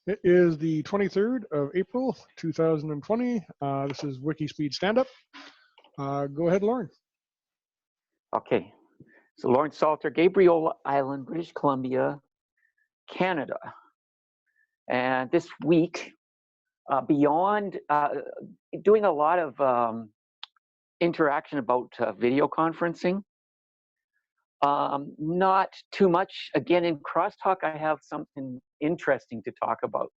It is the 23rd of April, 2020. This is WIKISPEED Stand-Up. Go ahead, Lauren. Okay, so Lawrence Salter, Gabriel Island, British Columbia, Canada. And this week, beyond doing a lot of interaction about video conferencing, not too much. Again, in Crosstalk, I have something interesting to talk about,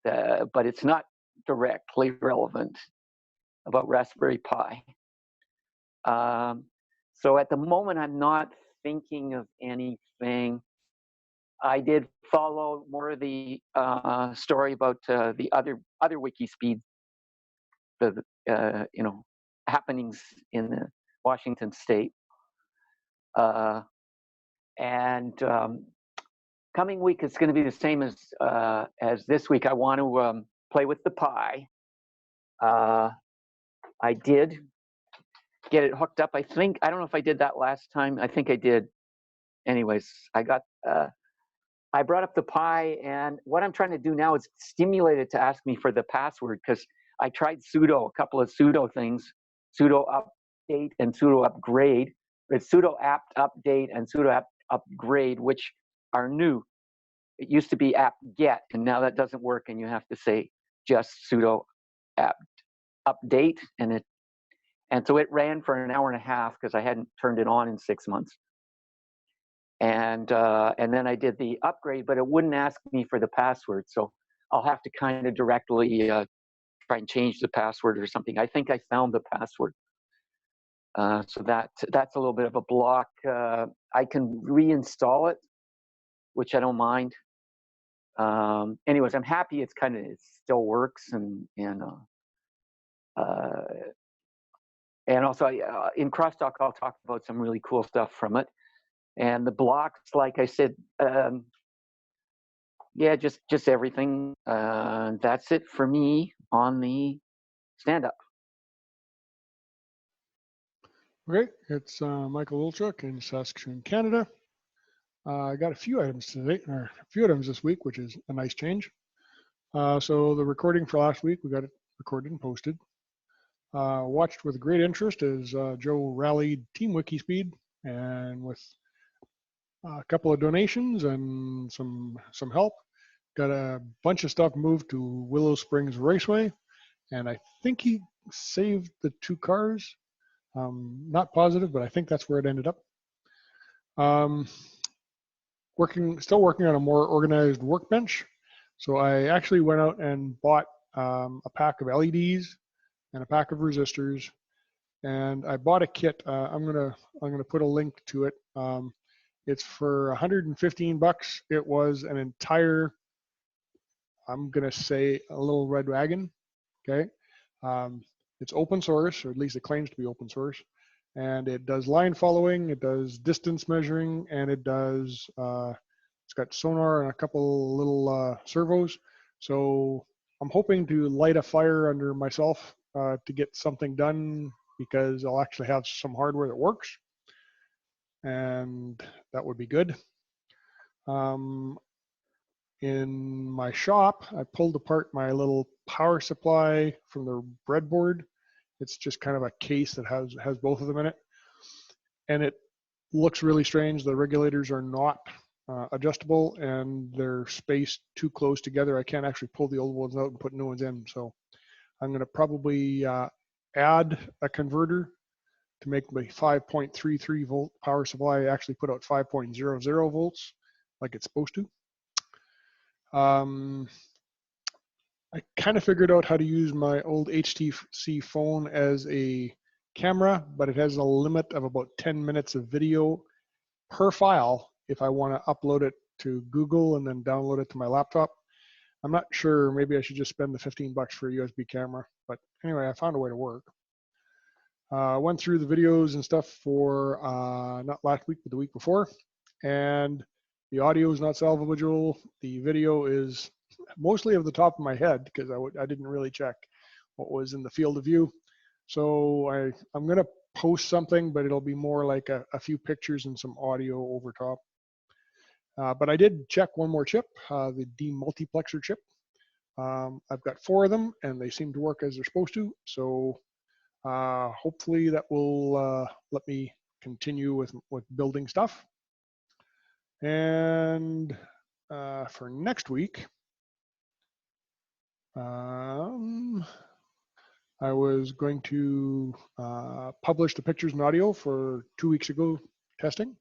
but it's not directly relevant about Raspberry Pi. So at the moment, I'm not thinking of anything. I did follow more of the story about the other WIKISPEED, the happenings in the Washington State, and coming week is going to be the same as this week. I want to play with the Pi. I did get it hooked up. I don't know if I did that last time. I think I did. Anyways, I brought up the Pi, and what I'm trying to do now is stimulate it to ask me for the password, because I tried a couple of sudo things, sudo update and sudo upgrade, but sudo apt update and sudo apt upgrade, which are new. It used to be apt get, and now that doesn't work, and you have to say just sudo apt update, and so it ran for an hour and a half because I hadn't turned it on in 6 months. And then I did the upgrade, but it wouldn't ask me for the password. So I'll have to kind of directly try and change the password or something. I think I found the password. So that's a little bit of a block. I can reinstall it, which I don't mind. Anyways, I'm happy it still works, and also in Crosstalk I'll talk about some really cool stuff from it. And the blocks, like I said, yeah, just everything. That's it for me on the stand-up. Okay, it's Michael Wilczuk in Saskatchewan, Canada. I got a few items today, or a few items this week, which is a nice change. So the recording for last week, we got it recorded and posted. Watched with great interest as Joe rallied Team WIKISPEED, and with a couple of donations and some help, got a bunch of stuff moved to Willow Springs Raceway, and I think he saved the 2 cars. Not positive, but I think that's where it ended up. Still working on a more organized workbench. So I actually went out and bought a pack of LEDs and a pack of resistors, and I bought a kit. I'm gonna put a link to it. It's for 115 bucks. It was an entire, I'm gonna say, a little red wagon. Okay, it's open source, or at least it claims to be open source, and it does line following, it does distance measuring, and it does. It's got sonar and a couple little servos. So I'm hoping to light a fire under myself to get something done, because I'll actually have some hardware that works, and that would be good. In my shop, I pulled apart my little power supply from the breadboard. It's just kind of a case that has both of them in it, and it looks really strange. The regulators are not adjustable, and they're spaced too close together. I can't actually pull the old ones out and put new ones in. So I'm going to probably add a converter to make my 5.33 volt power supply actually put out 5.00 volts like it's supposed to. I kind of figured out how to use my old HTC phone as a camera, but it has a limit of about 10 minutes of video per file if I want to upload it to Google and then download it to my laptop. I'm not sure, maybe I should just spend the 15 bucks for a USB camera, but anyway, I found a way to work. Went through the videos and stuff for not last week, but the week before, and the audio is not salvageable. The video is mostly of the top of my head, because I didn't really check what was in the field of view. So I'm going to post something, but it'll be more like a few pictures and some audio over top. But I did check one more chip, the demultiplexer chip. I've got 4 of them, and they seem to work as they're supposed to. So hopefully that will let me continue with building stuff. And for next week, I was going to publish the pictures and audio for 2 weeks ago testing,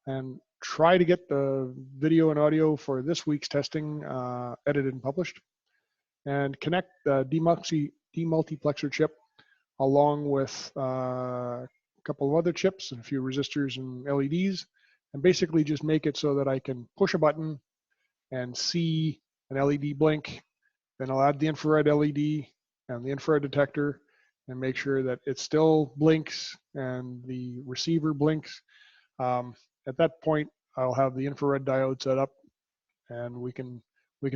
and try to get the video and audio for this week's testing edited and published, and connect the demultiplexer chip along with a couple of other chips and a few resistors and LEDs, and basically just make it so that I can push a button and see an LED blink. Then I'll add the infrared LED and the infrared detector and make sure that it still blinks and the receiver blinks. At that point, I'll have the infrared diode set up, and we can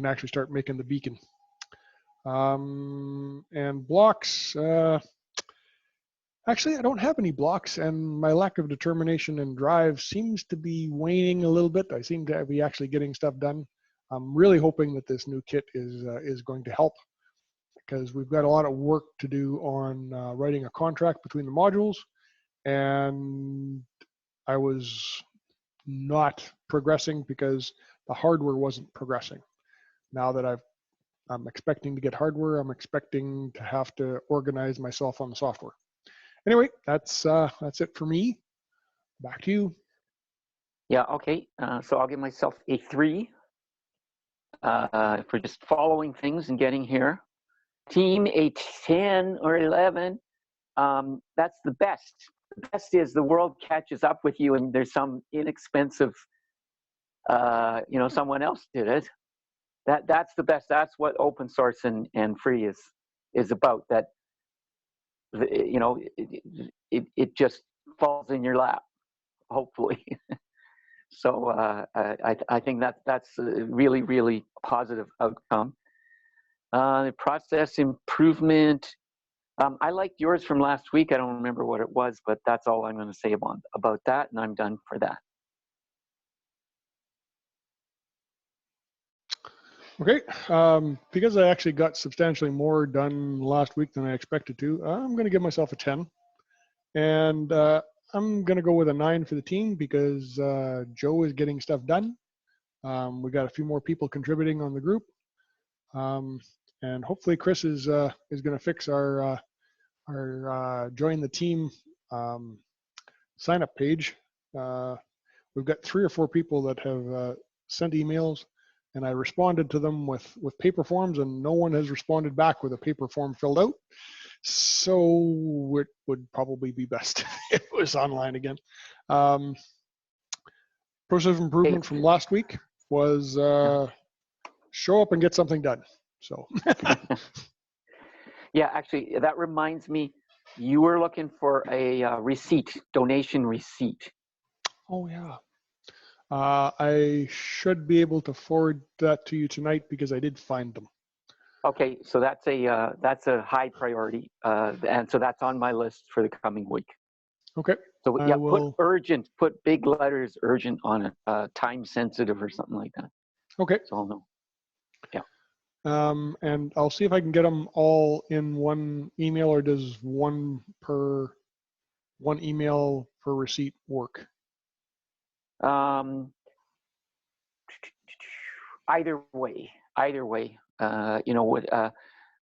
actually start making the beacon. And blocks, actually I don't have any blocks, and my lack of determination and drive seems to be waning a little bit. I seem to be actually getting stuff done. I'm really hoping that this new kit is going to help, because we've got a lot of work to do on writing a contract between the modules, and I was not progressing because the hardware wasn't progressing. Now that I'm expecting to get hardware, I'm expecting to have to organize myself on the software. Anyway, that's it for me. Back to you. Yeah, okay. So I'll give myself a 3 for just following things and getting here. Team a 10 or 11. That's the best. The best is the world catches up with you, and there's some inexpensive, someone else did it. That's the best. That's what open source and free is about. That it just falls in your lap, hopefully. So I think that's a really, really positive outcome. The process improvement. I liked yours from last week. I don't remember what it was, but that's all I'm going to say about that, and I'm done for that. Okay, because I actually got substantially more done last week than I expected to, I'm going to give myself a 10. And I'm going to go with a 9 for the team because Joe is getting stuff done. We got a few more people contributing on the group. And hopefully Chris is going to fix our join the team sign up page. We've got 3 or 4 people that have sent emails, and I responded to them with paper forms, and no one has responded back with a paper form filled out. So it would probably be best if it was online again. Process improvement from last week was show up and get something done. So. Yeah, actually, that reminds me, you were looking for a donation receipt. Oh yeah. I should be able to forward that to you tonight because I did find them. Okay, so that's a high priority, and so that's on my list for the coming week. Okay. So yeah, put urgent, put big letters urgent on it, time sensitive or something like that. Okay. So I'll know. Yeah. And I'll see if I can get them all in one email, or does one email per receipt work? Either way.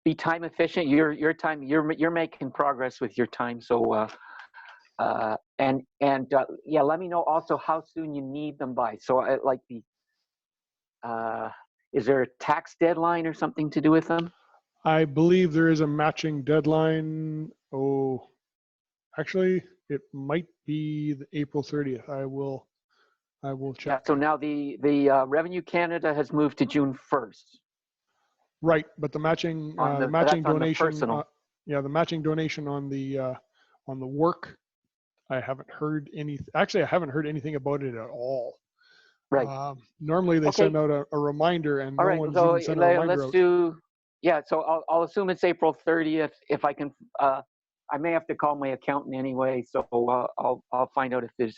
Be time efficient. Your time. You're making progress with your time. So yeah, let me know also how soon you need them by. So I like is there a tax deadline or something to do with them? I believe there is a matching deadline. Oh, actually, it might be the April 30th. I will check. Yeah, so now the Revenue Canada has moved to June 1st. Right, but the matching donation. The matching donation on the work. I haven't heard anything. Actually, I haven't heard anything about it at all. Right. Normally they send out a reminder, and no one's even sent a reminder out. Yeah, so I'll assume it's April 30th. If I can, I may have to call my accountant anyway. So I'll find out if there's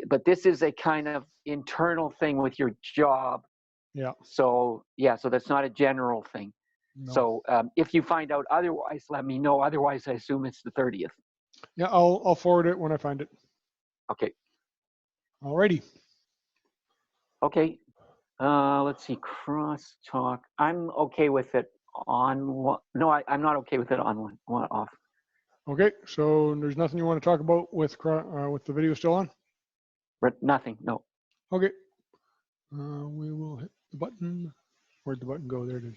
but this is a kind of internal thing with your job. Yeah. So yeah, so that's not a general thing. No. So if you find out otherwise, let me know. Otherwise, I assume it's the 30th. Yeah, I'll forward it when I find it. Okay. Alrighty. Okay. Let's see. Crosstalk. I'm okay with it on. No, I'm not okay with it on off. Okay, so there's nothing you want to talk about with the video still on? But nothing. No. Okay. We will hit the button. Where'd the button go? There it is.